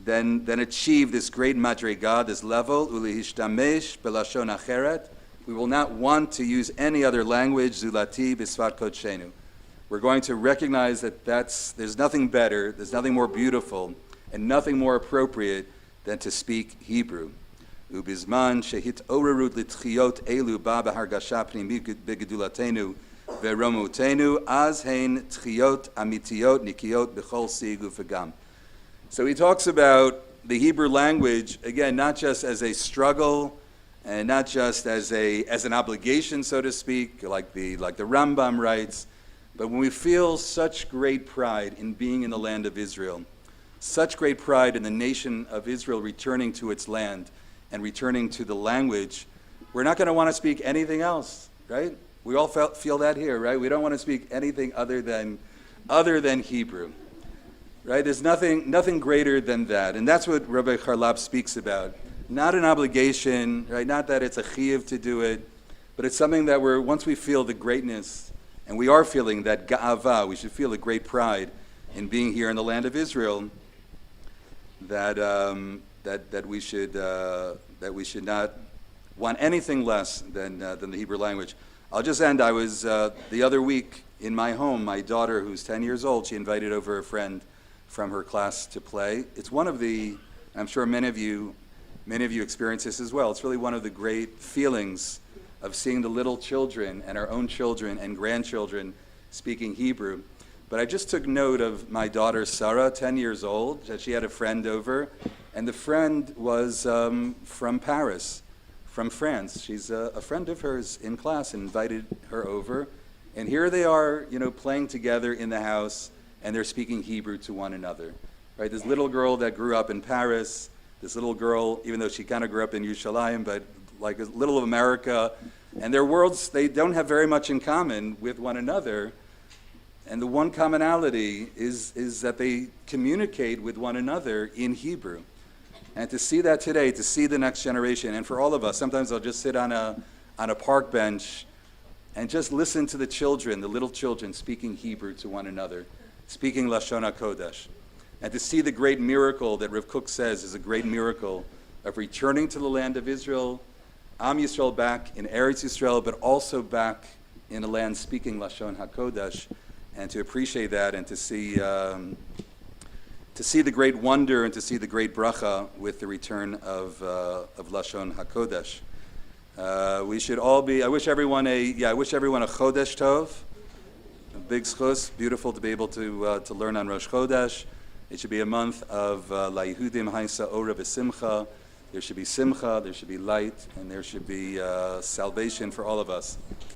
achieve this great madrega, this level, ulehishtamesh belashon acheret. We will not want to use any other language, zulati b'svat kodshenu. We're going to recognize that there's nothing better, there's nothing more beautiful, and nothing more appropriate than to speak Hebrew. Ubizman shehit orerut litchiyot elu ba b'hargasha pnimit begedulatenu veromutenu az hein tchiyot amitiyot nikiyot b'chol sig ufagam. So he talks about the Hebrew language, again, not just as a struggle, and not just as an obligation, so to speak, like the Rambam writes, but when we feel such great pride in being in the land of Israel, such great pride in the nation of Israel returning to its land and returning to the language, we're not going to want to speak anything else, right? We all feel that here, right? We don't want to speak anything other than Hebrew. Right? There's nothing greater than that. And that's what Rabbi Charlap speaks about. Not an obligation, right? Not that it's a chiyuv to do it, but it's something that once we feel the greatness, and we are feeling that ga'ava, we should feel a great pride in being here in the land of Israel, that we should not want anything less than the Hebrew language. I'll just end. I was the other week in my home. My daughter, who's 10 years old, she invited over a friend from her class to play. It's one of the, I'm sure many of you experience this as well. It's really one of the great feelings of seeing the little children and our own children and grandchildren speaking Hebrew. But I just took note of my daughter Sarah, 10 years old, that she had a friend over, and the friend was from Paris, from France. She's a friend of hers in class and invited her over. And here they are, playing together in the house, and they're speaking Hebrew to one another. Right? This little girl that grew up in Paris, this little girl, even though she kind of grew up in Yerushalayim, but like a little of America, and their worlds, they don't have very much in common with one another. And the one commonality is that they communicate with one another in Hebrew. And to see that today, to see the next generation, and for all of us, sometimes I'll just sit on a park bench and just listen to the children, the little children, speaking Hebrew to one another, speaking Lashon HaKodesh. And to see the great miracle that Rav Kook says is a great miracle of returning to the land of Israel, Am Yisrael back in Eretz Yisrael, but also back in a land speaking Lashon HaKodesh, and to appreciate that and to see the great wonder and to see the great bracha with the return of Lashon HaKodesh. We should all be, I wish everyone a Chodesh Tov, a big schus, beautiful to be able to learn on Rosh Chodesh. It should be a month of La'ihudim Haisa Ora V'Simcha. There should be simcha, there should be light, and there should be salvation for all of us.